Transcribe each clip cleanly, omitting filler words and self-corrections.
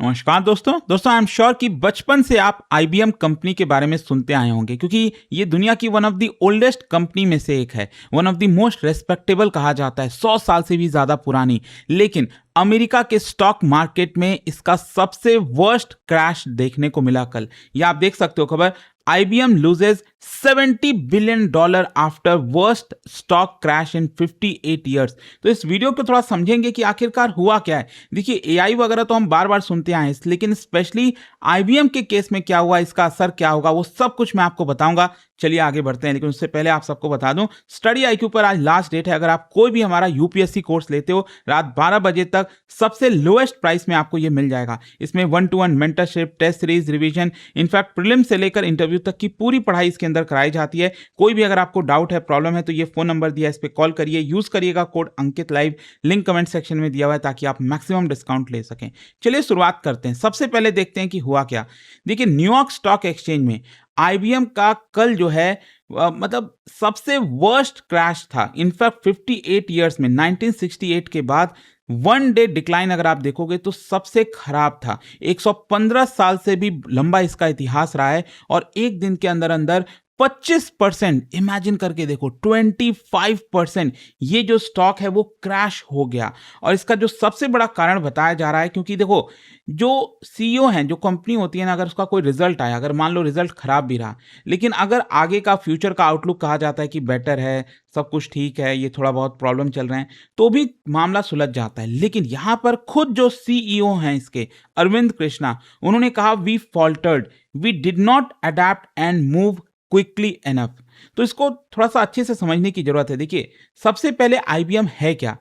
नमस्कार दोस्तों I am sure कि बचपन से आप आईबीएम कंपनी के बारे में सुनते आए होंगे क्योंकि ये दुनिया की one of the oldest company में से एक है। One of the most respectable कहा जाता है, 100 साल से भी ज्यादा पुरानी। लेकिन अमेरिका के स्टॉक मार्केट में इसका सबसे वर्स्ट क्रैश देखने को मिला कल। ये आप देख सकते हो खबर, IBM loses $70 billion after worst stock crash in 58 years. तो इस वीडियो को थोड़ा समझेंगे कि आखिरकार हुआ क्या है। देखिए, एआई वगैरह तो हम बार बार सुनते आए हैं, लेकिन स्पेशली IBM के केस में क्या हुआ, इसका असर क्या होगा, वो सब कुछ मैं आपको बताऊंगा। चलिए आगे बढ़ते हैं, लेकिन उससे पहले आप सबको बता दूं, स्टडी IQ पर आज लास्ट डेट है। अगर आप कोई भी हमारा यूपीएससी कोर्स लेते हो, रात 12 बजे तक सबसे लोएस्ट प्राइस में आपको ये मिल जाएगा। इसमें 1-to-1 mentorship, test series, revision, in fact prelim से लेकर इंटरव्यू तक की पूरी पढ़ाई इसके अंदर कराई जाती है। कोई भी अगर आपको डाउट है, प्रॉब्लम है, तो ये फोन नंबर दिया है, इस पर कॉल करिए। यूज करिएगा कोड अंकित लाइव, लिंक कमेंट सेक्शन में दिया हुआ है ताकि आप मैक्सिमम डिस्काउंट ले सकें। चलिए शुरुआत करते हैं। सबसे पहले देखते हैं कि हुआ क्या। देखिए, न्यूयॉर्क स्टॉक एक्सचेंज में IBM का कल जो है मतलब सबसे वर्स्ट क्रैश था। इनफैक्ट 58 ईयर्स में 1968 के बाद वन डे डिक्लाइन अगर आप देखोगे तो सबसे खराब था। 115 साल से भी लंबा इसका इतिहास रहा है और एक दिन के अंदर अंदर 25%, इमेजिन करके देखो, 25% ये जो स्टॉक है वो क्रैश हो गया। और इसका जो सबसे बड़ा कारण बताया जा रहा है, क्योंकि देखो, जो सीईओ हैं, जो कंपनी होती है ना, अगर उसका कोई रिजल्ट आया, अगर मान लो रिजल्ट खराब भी रहा, लेकिन अगर आगे का फ्यूचर का आउटलुक कहा जाता है कि बेटर है, सब कुछ ठीक है, ये थोड़ा बहुत प्रॉब्लम चल रहे हैं, तो भी मामला सुलझ जाता है। लेकिन यहां पर खुद जो सीईओ हैं इसके, अरविंद कृष्णा, उन्होंने कहा we faltered, we did not adapt and move quickly enough. तो इसको थोड़ा सा अच्छे से समझने की जरूरत है। देखिए, सबसे पहले IBM है क्या,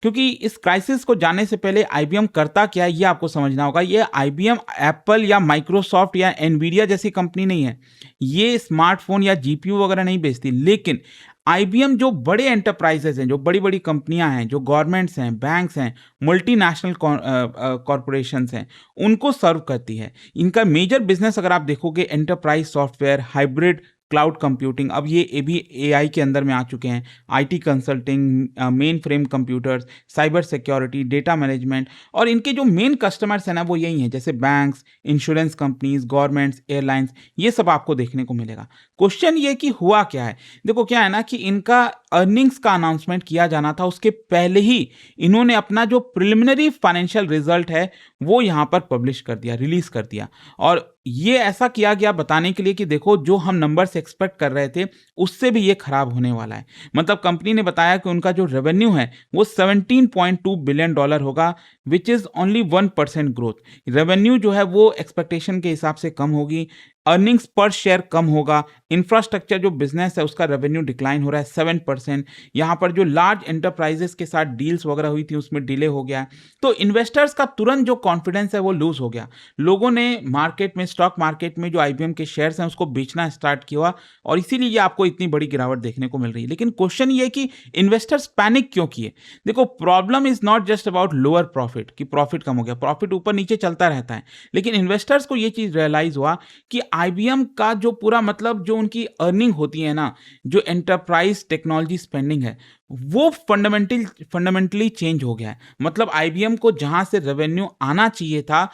क्योंकि इस क्राइसिस को जानने से पहले IBM करता क्या है ये आपको समझना होगा। ये IBM एप्पल या माइक्रोसॉफ्ट या एनवीडिया जैसी कंपनी नहीं है। ये स्मार्टफोन या जीपीयू वगैरह नहीं बेचती। लेकिन IBM जो बड़े एंटरप्राइजेस हैं, जो बड़ी बड़ी कंपनियां हैं, जो गवर्नमेंट्स हैं, बैंक्स हैं, मल्टीनेशनल कॉरपोरेशंस हैं, उनको सर्व करती है। इनका मेजर बिजनेस अगर आप देखोगे, enterprise software, hybrid cloud computing, अब ये भी AI के अंदर में आ चुके हैं, IT consulting, main frame computers, cyber security, data management. और इनके जो मेन कस्टमर्स हैं ना, वो यही हैं, जैसे banks, insurance companies, governments, airlines, ये सब आपको देखने को मिलेगा। क्वेश्चन ये कि हुआ क्या है। देखो, क्या है ना कि इनका अर्निंग्स का अनाउंसमेंट किया जाना था, उसके पहले ही इन्होंने अपना जो प्रिलिमिनरी फाइनेंशियल रिजल्ट है वो यहां पर पब्लिश कर दिया, रिलीज कर दिया। और ये ऐसा किया गया बताने के लिए कि देखो, जो हम नंबर्स एक्सपेक्ट कर रहे थे उससे भी ये खराब होने वाला है। मतलब कंपनी ने बताया कि उनका जो रेवेन्यू है वो $17.2 बिलियन होगा, which is only 1% growth. Revenue जो है वो एक्सपेक्टेशन के हिसाब से कम होगी, अर्निंग्स पर शेयर कम होगा। इंफ्रास्ट्रक्चर जो बिजनेस है उसका रेवेन्यू डिक्लाइन हो रहा है 7%। यहाँ पर जो लार्ज एंटरप्राइजेस के साथ डील्स वगैरह हुई थी उसमें डिले हो गया। तो इन्वेस्टर्स का तुरंत जो कॉन्फिडेंस है वो लूज हो गया। लोगों ने मार्केट में, स्टॉक मार्केट में जो IBM के शेयर्स हैं उसको बेचना स्टार्ट किया और इसीलिए ये आपको इतनी बड़ी गिरावट देखने को मिल रही है। लेकिन क्वेश्चन ये कि इन्वेस्टर्स पैनिक क्यों किए। देखो, problem is not just about lower profit, कि प्रॉफिट कम हो गया, प्रॉफिट ऊपर नीचे चलता रहता है। लेकिन इन्वेस्टर्स को ये चीज रियलाइज हुआ कि IBM का जो पूरा मतलब जो उनकी अर्निंग होती है ना, जो एंटरप्राइज टेक्नोलॉजी स्पेंडिंग है, वो फंडामेंटली चेंज हो गया है। मतलब IBM को जहां से रेवेन्यू आना चाहिए था,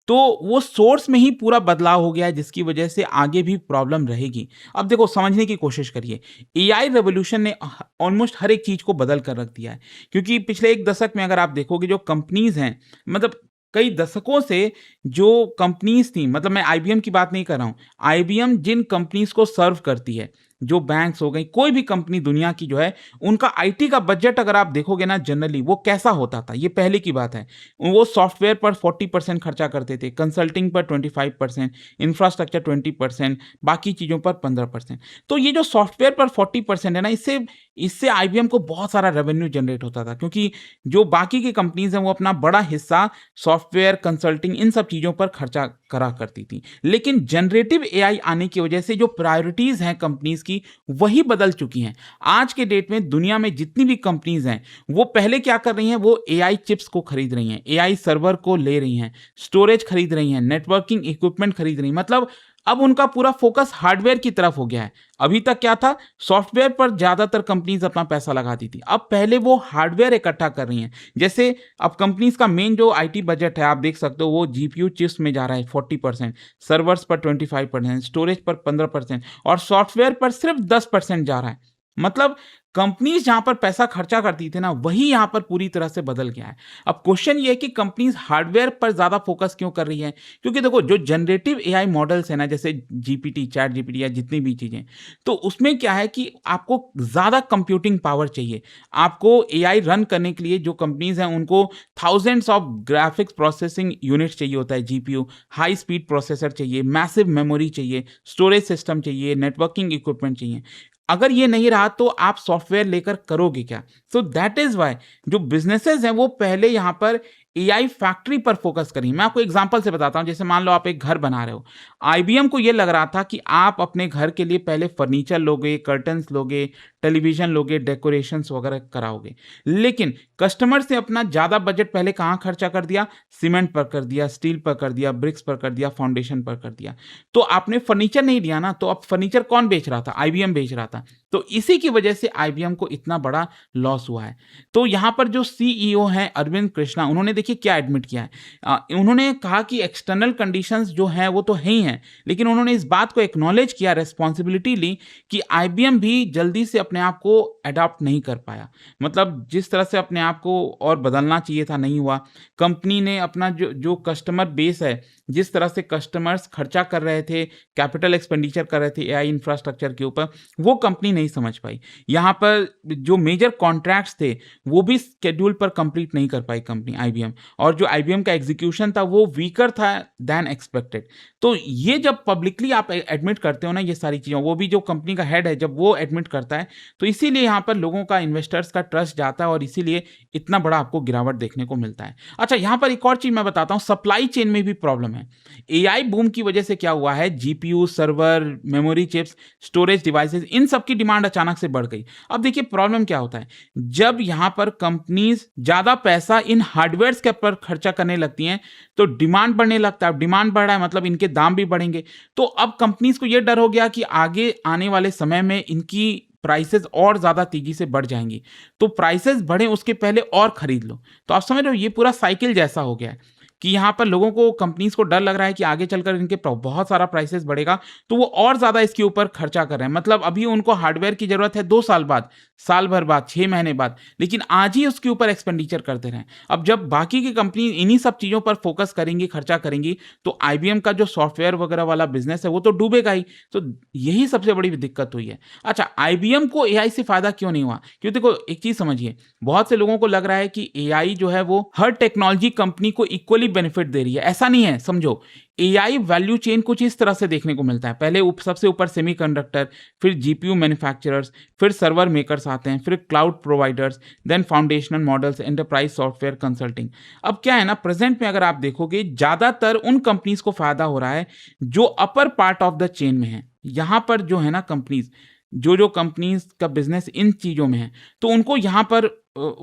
तो वो सोर्स में ही पूरा बदलाव हो गया है, जिसकी वजह से आगे भी प्रॉब्लम रहेगी। अब देखो, समझने की कोशिश करिए। AI रेवोल्यूशन ने ऑलमोस्ट हर एक चीज को बदल कर रख दिया है। क्योंकि पिछले एक दशक में अगर आप देखोगे, जो कंपनीज हैं, मतलब कई दशकों से जो कंपनीज थी, मतलब मैं IBM की बात नहीं कर रहा हूं, IBM जिन कंपनीज को सर्व करती है, जो बैंक्स हो गई, कोई भी कंपनी दुनिया की जो है, उनका IT का बजट अगर आप देखोगे ना, जनरली वो कैसा होता था, ये पहले की बात है। वो सॉफ्टवेयर पर 40% खर्चा करते थे, कंसल्टिंग पर 25%, इंफ्रास्ट्रक्चर 20%, बाकी चीजों पर 15%। तो ये जो सॉफ्टवेयर पर 40% है ना, इससे IBM को बहुत सारा रेवेन्यू जनरेट होता था, क्योंकि जो बाकी की कंपनीज हैं वो अपना बड़ा हिस्सा सॉफ्टवेयर, कंसल्टिंग, इन सब चीजों पर खर्चा करा करती थी। लेकिन जनरेटिव AI आने की वजह से जो प्रायोरिटीज हैं कंपनीज की, वही बदल चुकी हैं। आज के डेट में दुनिया में जितनी भी कंपनीज हैं, वो पहले क्या कर रही हैं, वो AI चिप्स को खरीद रही हैं, AI सर्वर को ले रही हैं, स्टोरेज खरीद रही हैं, नेटवर्किंग इक्विपमेंट खरीद रही हैं। मतलब अब उनका पूरा फोकस हार्डवेयर की तरफ हो गया है। अभी तक क्या था, सॉफ्टवेयर पर ज़्यादातर कंपनीज़ अपना पैसा लगाती थी। अब पहले वो हार्डवेयर इकट्ठा कर रही हैं। जैसे अब कंपनीज़ का मेन जो आईटी बजट है, आप देख सकते हो वो जीपीयू चिप्स में जा रहा है 40%, सर्वर्स पर 25%, स्टोरेज पर 15% और सॉफ्टवेयर पर सिर्फ 10% जा रहा है। मतलब कंपनीज जहां पर पैसा खर्चा करती थी ना, वही यहां पर पूरी तरह से बदल गया है। अब क्वेश्चन ये है कि कंपनीज हार्डवेयर पर ज्यादा फोकस क्यों कर रही है? क्योंकि देखो, जो जनरेटिव एआई मॉडल्स है ना, जैसे जीपीटी, चैट जीपीटी या जितनी भी चीजें, तो उसमें क्या है कि आपको ज्यादा कंप्यूटिंग पावर चाहिए। आपको एआई रन करने के लिए जो कंपनीज हैं उनको thousands of graphics processing units चाहिए होता है, जीपीयू, हाई स्पीड प्रोसेसर चाहिए, मैसिव मेमोरी चाहिए, स्टोरेज सिस्टम चाहिए, नेटवर्किंग इक्विपमेंट चाहिए। अगर ये नहीं रहा तो आप सॉफ्टवेयर लेकर करोगे क्या? सो दैट इज वाई जो बिजनेसेस हैं वो पहले यहां पर एआई फैक्ट्री पर फोकस करें। मैं आपको एग्जांपल से बताता हूं। जैसे मान लो आप एक घर बना रहे हो, आईबीएम को ये लग रहा था कि आप अपने घर के लिए पहले फर्नीचर लोगे, कर्टन्स लोगे, टेलीविजन लोगे, डेकोरेशंस वगैरह कराओगे। लेकिन कस्टमर से अपना ज्यादा बजट पहले कहां खर्चा कर दिया? सीमेंट पर कर दिया, स्टील पर कर दिया, ब्रिक्स पर कर दिया, फाउंडेशन पर कर दिया। तो आपने फर्नीचर नहीं दिया ना, तो अब फर्नीचर कौन बेच रहा था? आईबीएम बेच रहा था। तो इसी की वजह से आईबीएम को इतना बड़ा लॉस हुआ है। तो यहां पर जो सीईओ हैं अरविंद कृष्णा, उन्होंने देखिए क्या एडमिट किया है। उन्होंने कहा कि एक्सटर्नल कंडीशंस जो हैं वो तो है ही हैं, लेकिन उन्होंने इस बात को एक्नॉलेज किया, रेस्पॉन्सिबिलिटी ली कि आईबीएम भी जल्दी से अपने आप को अडॉप्ट नहीं कर पाया। मतलब जिस तरह से अपने आप को और बदलना चाहिए था, नहीं हुआ। कंपनी ने अपना जो जो कस्टमर बेस है, जिस तरह से कस्टमर्स खर्चा कर रहे थे, कैपिटल एक्सपेंडिचर कर रहे थे एआई इंफ्रास्ट्रक्चर के ऊपर, वो कंपनी नहीं समझ पाई। यहाँ पर जो मेजर कॉन्ट्रैक्ट्स थे वो भी शेड्यूल पर कंप्लीट नहीं कर पाई कंपनी आईबीएम, और जो आईबीएम का एग्जीक्यूशन था वो वीकर था देन एक्सपेक्टेड। तो ये जब पब्लिकली आप एडमिट करते हो ना ये सारी चीज़ें, वो भी जो कंपनी का हेड है जब वो एडमिट करता है, तो इसीलिए यहाँ पर लोगों का, इन्वेस्टर्स का ट्रस्ट जाता है और इसीलिए इतना बड़ा आपको गिरावट देखने को मिलता है। अच्छा, यहाँ पर एक और चीज़ मैं बताता हूँ, सप्लाई चेन में भी प्रॉब्लम है। एआई बूम की वजह से क्या हुआ है, GPU, server, memory chips, storage devices, इन सब की डिमांड अचानक से बढ़ गई। अब देखिए प्रॉब्लम क्या होता है, जब यहां पर कंपनीज ज्यादा पैसा इन हार्डवेयर्स के ऊपर खर्चा करने लगती हैं तो डिमांड बढ़ने लगता है। अब डिमांड बढ़ रहा है मतलब इनके दाम भी बढ़ेंगे। तो अब कंपनीज को यह डर हो गया कि आगे आने वाले समय में इनकी प्राइसेस और ज्यादा तेजी से बढ़ जाएंगी, तो प्राइसेस बढ़े उसके पहले और खरीद लो। तो आप समझ रहे हो, ये पूरा साइकिल जैसा हो गया है कि यहाँ पर लोगों को, कंपनीज को डर लग रहा है कि आगे चलकर इनके बहुत सारा प्राइसेस बढ़ेगा, तो वो और ज्यादा इसके ऊपर खर्चा कर रहे हैं। मतलब अभी उनको हार्डवेयर की जरूरत है 2 साल बाद, साल भर बाद, 6 महीने बाद, लेकिन आज ही उसके ऊपर एक्सपेंडिचर करते रहे। अब जब बाकी की कंपनी इन्हीं सब चीजों पर फोकस करेंगी, खर्चा करेंगी, तो आईबीएम का जो सॉफ्टवेयर वगैरह वाला बिजनेस है वो तो डूबेगा ही। तो यही सबसे बड़ी दिक्कत हुई है। अच्छा, आईबीएम को एआई से फायदा क्यों नहीं हुआ? क्योंकि देखो एक चीज समझिए, बहुत से लोगों को लग रहा है कि एआई जो है वो हर टेक्नोलॉजी कंपनी को इक्वली बेनिफिट दे रही है। ऐसा नहीं है, समझो। एआई वैल्यू चेन कुछ इस तरह से देखने को मिलता है। पहले सबसे ऊपर सेमीकंडक्टर, फिर जीपीयू मैन्युफैक्चरर्स, फिर सर्वर मेकर्स आते हैं, फिर cloud providers, then foundational models, enterprise software consulting. अब क्या है ना, प्रेजेंट में अगर आप देखोगे ज्यादातर उन कंपनीज को फायदा हो रहा है जो upper part of the chain में है। यहां पर जो है ना कंपनीज, जो कंपनीज का बिजनेस इन चीजों में है, तो उनको यहां पर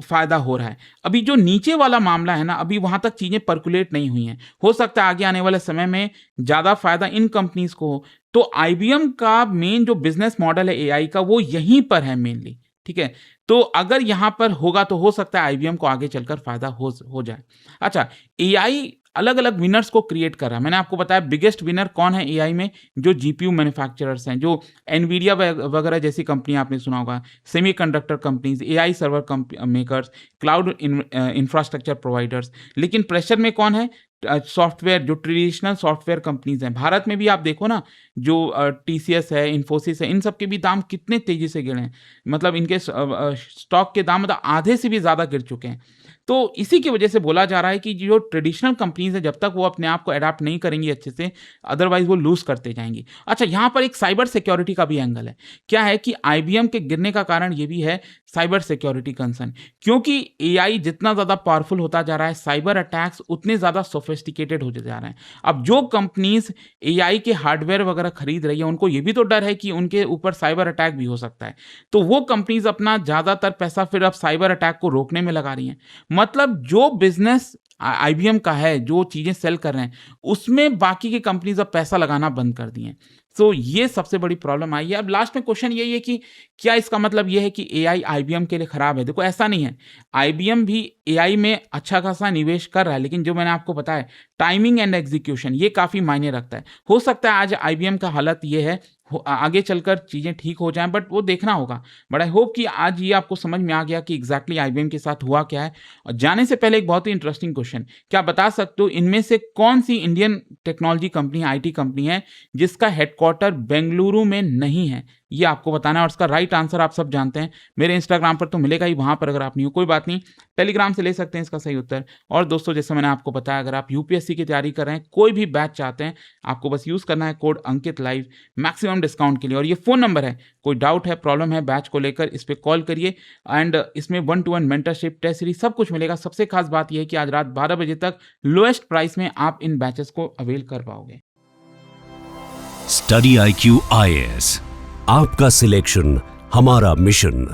फायदा हो रहा है। अभी जो नीचे वाला मामला है ना, अभी वहां तक चीजें परकुलेट नहीं हुई हैं। हो सकता है आगे आने वाले समय में ज्यादा फायदा इन कंपनीज को हो। तो आईबीएम का मेन जो बिजनेस मॉडल है एआई का, वो यहीं पर है मेनली। ठीक है, तो अगर यहां पर होगा तो हो सकता है आईबीएम को आगे चलकर फायदा हो जाए। अच्छा, एआई अलग अलग विनर्स को क्रिएट कर रहा है। मैंने आपको बताया बिगेस्ट विनर कौन है एआई में, जो जीपीयू मैन्युफैक्चरर्स हैं, जो एनवीडिया वगैरह जैसी कंपनी आपने सुना होगा, semiconductor companies, AI server makers, cloud infrastructure providers. लेकिन प्रेशर में कौन है? सॉफ्टवेयर, जो ट्रेडिशनल सॉफ्टवेयर कंपनीज हैं। भारत में भी आप देखो ना, जो टीसीएस है, इन्फोसिस है, इन सब के भी दाम कितने तेजी से गिरे हैं। मतलब इनके स्टॉक के दाम मतलब आधे से भी ज्यादा गिर चुके हैं। तो इसी की वजह से बोला जा रहा है कि जो ट्रेडिशनल कंपनीज है, जब तक वो अपने आप को अडाप्ट नहीं करेंगी अच्छे से, अदरवाइज वो लूज करते जाएंगी। अच्छा, यहां पर एक साइबर सिक्योरिटी का भी एंगल है। क्या है कि आईबीएम के गिरने का कारण ये भी है साइबर सिक्योरिटी कंसर्न, क्योंकि एआई जितना ज्यादा पावरफुल होता जा रहा है, साइबर अटैक्स उतने ज्यादा सोफिस्टिकेटेड होते जा रहे हैं। अब जो कंपनीज एआई के हार्डवेयर वगैरह खरीद रही है, उनको ये भी तो डर है कि उनके ऊपर साइबर अटैक भी हो सकता है। तो वो कंपनीज अपना ज्यादातर पैसा फिर अब साइबर अटैक को रोकने में लगा रही हैं। मतलब जो बिजनेस आईबीएम का है, जो चीजें सेल कर रहे हैं, उसमें बाकी की कंपनीज अब पैसा लगाना बंद कर दिए हैं। सो ये सबसे बड़ी प्रॉब्लम आई है। अब लास्ट में क्वेश्चन यही है कि क्या इसका मतलब ये है कि एआई आईबीएम के लिए खराब है? देखो ऐसा नहीं है। आईबीएम भी एआई में अच्छा खासा निवेश कर रहा है, लेकिन जो मैंने आपको बताया टाइमिंग एंड एग्जीक्यूशन ये काफी मायने रखता है। हो सकता है आज आईबीएम का हालत ये है, आगे चलकर चीजें ठीक हो जाएं, बट वो देखना होगा। बट आई होप कि आज ये आपको समझ में आ गया कि एग्जैक्टली आईबीएम के साथ हुआ क्या है। और जाने से पहले एक बहुत ही इंटरेस्टिंग क्वेश्चन, क्या बता सकते हो इनमें से कौन सी Indian technology company, IT company है जिसका हेडक्वार्टर बेंगलुरु में नहीं है? ये आपको बताना है और इसका राइट आंसर आप सब जानते हैं। मेरे इंस्टाग्राम पर तो मिलेगा ही, वहां पर अगर आप नहीं हो कोई बात नहीं, टेलीग्राम से ले सकते हैं इसका सही उत्तर। और दोस्तों जैसे मैंने आपको बताया, अगर आप यूपीएससी की तैयारी कर रहे हैं, कोई भी बैच चाहते हैं, आपको बस यूज करना है कोड अंकित लाइव मैक्सिमम डिस्काउंट के लिए। और ये फोन नंबर है, कोई डाउट है, प्रॉब्लम है बैच को लेकर, इस पर कॉल करिए। एंड इसमें 1-to-1 मेंटरशिप, टेस्ट सीरीज सब कुछ मिलेगा। सबसे खास बात यह है कि आज रात 12 बजे तक लोएस्ट प्राइस में आप इन बैचेस को अवेल कर पाओगे। स्टडी IQ IAS, आपका सिलेक्शन हमारा मिशन।